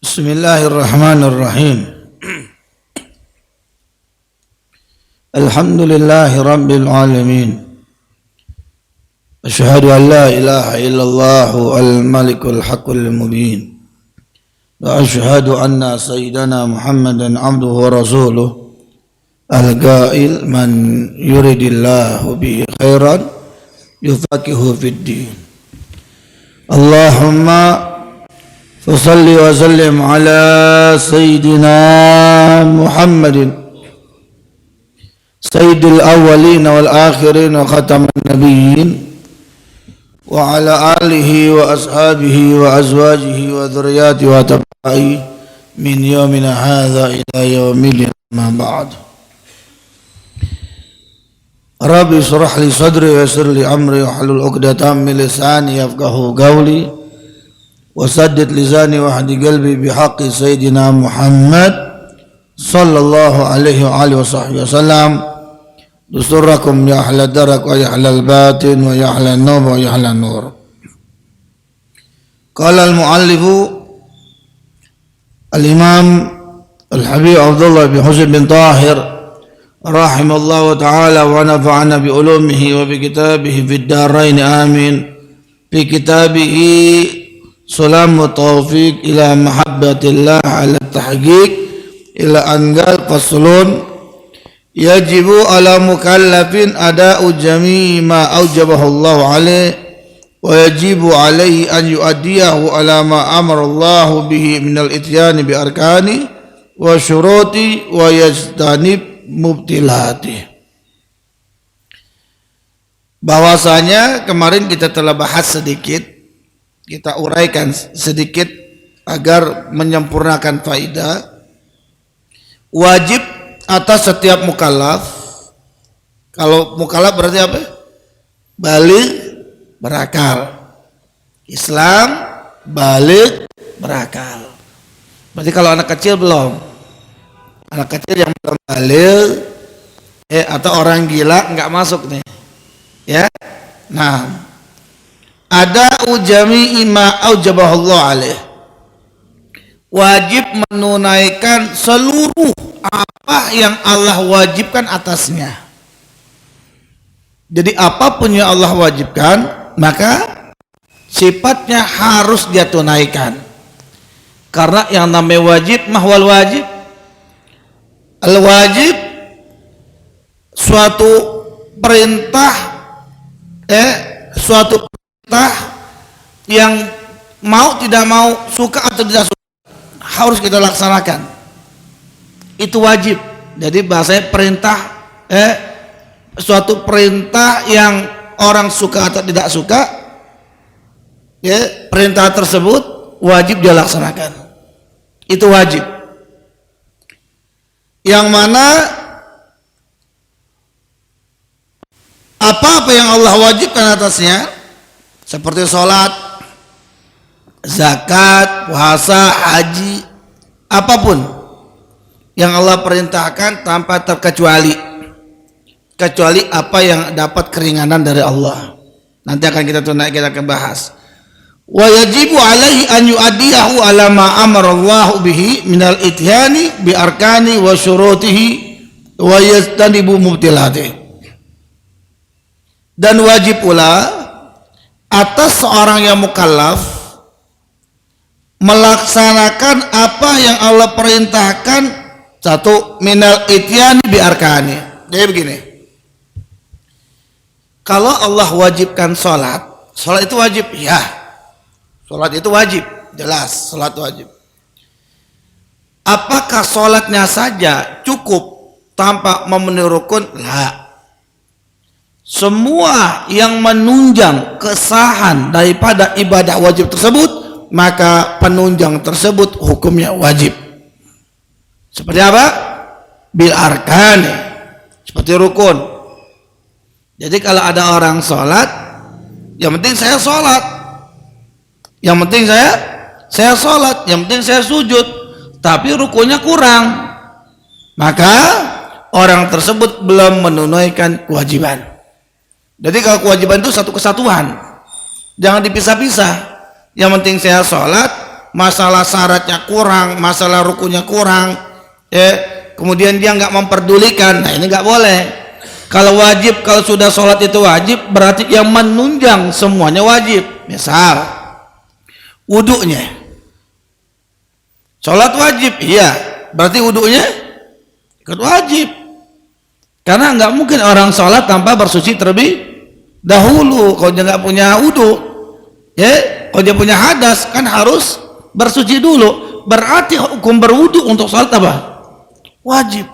Bismillahirrahmanirrahim. Alhamdulillahi rabbil alamin. Asyhadu an la ilaha illallah al-malikul haqqul mubin. Wa asyhadu anna sayyidana Muhammadan abduhu wa rasuluh al-qail man yuridillahu bihi khairan yufaqihu fid din. Allahumma fasalli wa sallim ala sayyidina Muhammadin sayyidil awwalin wal akhirin wa khataman nabiyyin wa ala alihi wa ashabihi wa azwajihi wa dhurriyyatihi wa tabi'i min yawmina hadha ila yawmil ma ba'd. Rabbi shrah li sadri wa yassir li amri wa hlul 'uqdatam min lisani yafqahu qawli wa saddid lisani wa hadi qalbi bihaqqi sayyidina Muhammad sallallahu alaihi wa alihi wasallam. Dusurakum ya ahlal darak wa ya ahlal batin wa ya ahlal nur wa ya ahlal nur. Qala al-muallifu al-imam al-habib Abdullah bin Husain bin Tahir rahimallahu ta'ala wa nafa'ana bi ulumihi wa bi kitabihi fid darain amin. Fi kitabihi Sulamu taufiq ila mahabbatillah ala tahqiq ila angal faslun yajibu ala mukallafin ada'u jami'i ma aujabahu Allah alaih wa yajibu alaihi an yu'addiyahu ala ma amara Allah bihi minal ityani bi arkani wa syuruti wa yajtanib mubtilati. Bahwasanya kemarin kita telah bahas sedikit, kita uraikan sedikit agar menyempurnakan faidah. Wajib atas setiap mukallaf. Kalau mukallaf berarti apa? Baligh berakal. Islam baligh berakal. Berarti kalau anak kecil belum. Anak kecil yang belum baligh atau orang gila enggak masuk nih. Ya. Nah, ada ujami ma aujabahallahu alaih. Wajib menunaikan seluruh apa yang Allah wajibkan atasnya. Jadi apapun yang Allah wajibkan, maka sifatnya harus dia tunaikan. Karena yang namanya wajib mahwal wajib. Al-wajib suatu perintah suatu yang mau tidak mau, suka atau tidak suka, harus kita laksanakan. Itu wajib. Jadi bahasanya perintah, suatu perintah yang orang suka atau tidak suka, perintah tersebut wajib dia laksanakan. Itu wajib. Yang mana apa-apa yang Allah wajibkan atasnya, seperti sholat, zakat, puasa, haji, apapun yang Allah perintahkan tanpa terkecuali, kecuali apa yang dapat keringanan dari Allah. Nanti akan kita akan bahas. Wa yajibu alaihi an yu'addiyahu ala ma amara Allah bihi minal ityani bi arkani wa syurutihi wa yastanibu mubtilati. Dan wajib pula atas seorang yang mukallaf melaksanakan apa yang Allah perintahkan. Satu, minal ityani bi arkani. Jadi begini, kalau Allah wajibkan sholat, sholat itu wajib, ya, sholat itu wajib, jelas, sholat wajib. Apakah sholatnya saja cukup tanpa memenuhi rukun? Lah. Semua yang menunjang kesahan daripada ibadah wajib tersebut, maka penunjang tersebut hukumnya wajib. Seperti apa? Bil arkani, seperti rukun. Jadi kalau ada orang sholat, yang penting saya sholat, yang penting saya sholat, yang penting saya sujud, tapi rukunnya kurang, maka orang tersebut belum menunaikan kewajiban. Jadi kalau kewajiban itu satu kesatuan, jangan dipisah-pisah. Yang penting saya sholat, masalah syaratnya kurang, masalah rukunnya kurang, kemudian dia nggak memperdulikan, nah ini nggak boleh. Kalau wajib, kalau sudah sholat itu wajib, berarti yang menunjang semuanya wajib. Misal wudunya, sholat wajib, iya, berarti wudunya ikut wajib. Karena nggak mungkin orang sholat tanpa bersuci terlebih dahulu. Kalau dia nggak punya wudu, kalau dia punya hadas kan harus bersuci dulu. Berarti hukum berwudu untuk sholat apa? Wajib.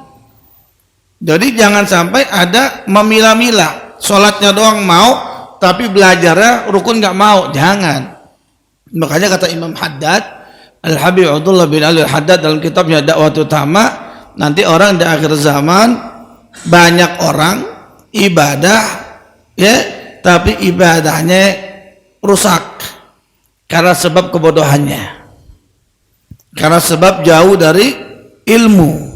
Jadi jangan sampai ada memilah-milah, sholatnya doang mau, tapi belajarnya rukun nggak mau. Jangan. Makanya kata Imam Haddad, Al-Habib Abdullah bin Ali Al-Haddad dalam kitabnya Dakwah Utama, nanti orang di akhir zaman banyak orang ibadah tapi ibadahnya rusak karena sebab kebodohannya, karena sebab jauh dari ilmu.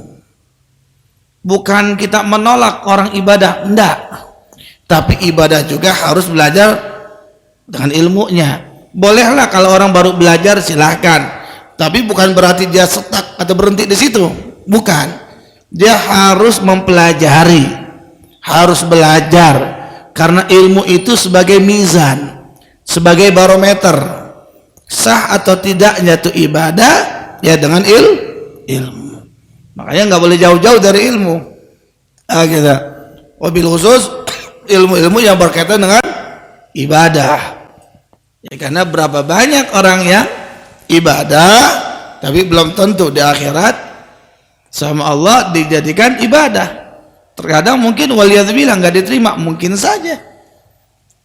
Bukan kita menolak orang ibadah, enggak, tapi ibadah juga harus belajar dengan ilmunya. Bolehlah kalau orang baru belajar silahkan, tapi bukan berarti dia stuck atau berhenti di situ, bukan. Dia harus mempelajari, harus belajar, karena ilmu itu sebagai mizan, sebagai barometer sah atau tidaknya itu ibadah ya dengan ilmu. Makanya nggak boleh jauh-jauh dari ilmu. Kita wabil khusus ilmu-ilmu yang berkaitan dengan ibadah. Ya, karena berapa banyak orang yang ibadah tapi belum tentu di akhirat sama Allah dijadikan ibadah. Terkadang mungkin waliyadzubillah nggak diterima, mungkin saja.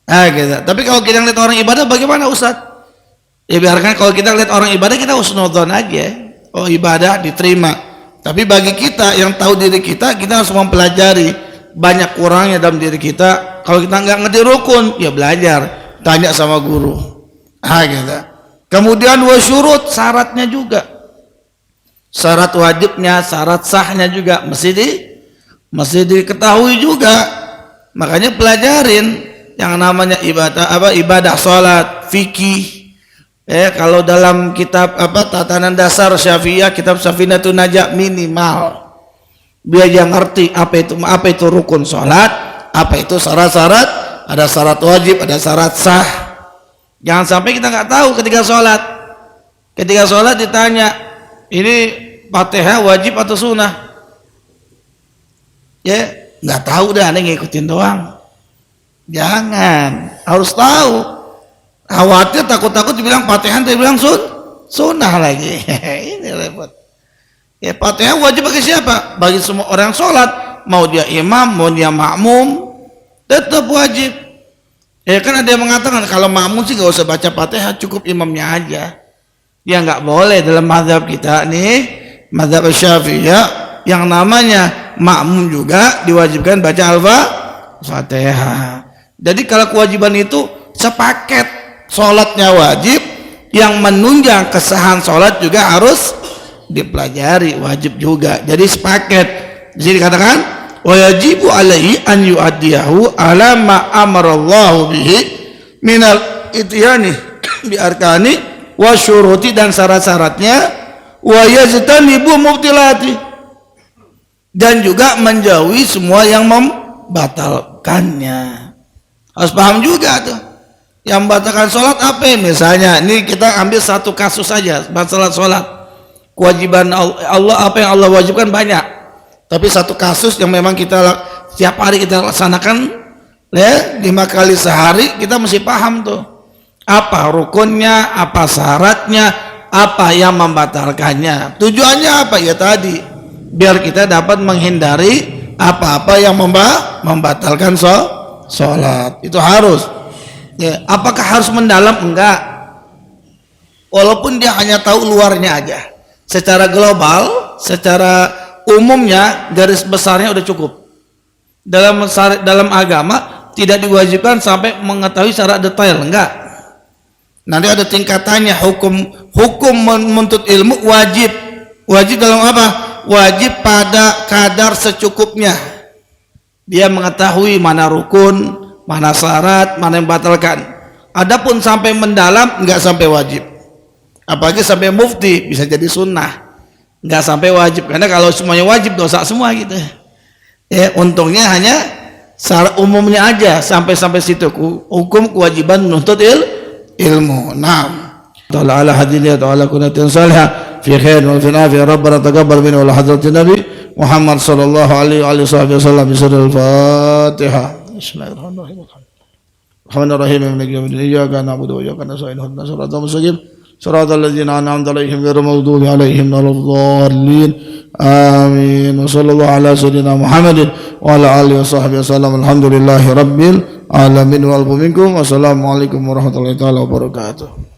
Gitu. Tapi kalau kita lihat orang ibadah bagaimana Ustaz? Ya biarkan kalau kita lihat orang ibadah kita husnudzon aja. Oh ibadah diterima. Tapi bagi kita yang tahu diri kita harus mempelajari banyak kurangnya dalam diri kita. Kalau kita nggak ngerti rukun, ya belajar, tanya sama guru. Gitu. Kemudian wasyurut, syaratnya juga. Syarat wajibnya, syarat sahnya juga mesti diketahui juga. Makanya pelajarin yang namanya ibadah salat, fikih. Kalau dalam kitab tatanan dasar Syafi'iyah, kitab Safinatun Najah minimal biar dia ngerti apa itu rukun salat, apa itu syarat-syarat, ada syarat wajib, ada syarat sah. Jangan sampai kita nggak tahu ketika salat. Ketika salat ditanya, ini Fatihah wajib atau sunnah? Nggak tahu dah, aneh ngikutin doang. Jangan, harus tahu. Khawatir takut-takut dibilang Fatihah, dibilang sunnah lagi. Ini repot. Fatihah wajib bagi siapa? Bagi semua orang sholat, mau dia imam, mau dia makmum, tetap wajib. Kan ada yang mengatakan kalau makmum sih nggak usah baca Fatihah, cukup imamnya aja. Ya nggak boleh dalam mazhab kita nih. Mazhab Syafi'iyah yang namanya makmum juga diwajibkan baca Al-Fatihah. Jadi kalau kewajiban itu sepaket, sholatnya wajib, yang menunjang kesahan sholat juga harus dipelajari, wajib juga. Jadi sepaket. Jadi dikatakan wajibu alaihi an yu'addiyahu ala ma amarallahu bihi minal ityani bi arkani wa syuruti, dan syarat-syaratnya wa yajtanibu mubtilati, dan juga menjauhi semua yang membatalkannya. Harus paham juga tuh yang membatalkan sholat apa. Misalnya ini kita ambil satu kasus saja, masalah sholat. Kewajiban Allah, apa yang Allah wajibkan banyak, tapi satu kasus yang memang kita setiap hari kita laksanakan 5 kali sehari, kita mesti paham tuh apa rukunnya, apa syaratnya, apa yang membatalkannya. Tujuannya apa? Ya tadi biar kita dapat menghindari apa-apa yang membatalkan sholat. Itu harus. Apakah harus mendalam? Enggak. Walaupun dia hanya tahu luarnya aja. Secara global, secara umumnya, garis besarnya udah cukup. Dalam agama tidak diwajibkan sampai mengetahui secara detail, enggak. Nanti ada tingkatannya. Hukum menuntut ilmu wajib dalam apa? Wajib pada kadar secukupnya. Dia mengetahui mana rukun, mana syarat, mana yang batalkan. Adapun sampai mendalam enggak sampai wajib. Apalagi sampai mufti bisa jadi sunnah, nggak sampai wajib. Karena kalau semuanya wajib dosa semua gitu. Ya, untungnya hanya secara umumnya aja sampai situ hukum kewajiban menuntut ilmu. Naam. Ta'ala ala hadiliyah ta'ala kunatin salihah fi khair wa fi nafi rabbana taqabbal minna wa hadratin nabi Muhammad sallallahu alaihi wasallam bi sirril Fatihah. Bismillahirrahmanirrahim. Rahmanirrahim iyyaka na'budu wa iyyaka nasta'in ihdinas siratal mustaqim siratal ladzina an'amta 'alaihim ghairil maghdubi 'alaihim waladdallin. Amin. Wa sallallahu ala sayyidina Muhammadin wa ala alihi wa sahbihi wasallam. Alhamdulillahi rabbil alamin wal minkum. Wassalamu alaikum warahmatullahi wabarakatuh.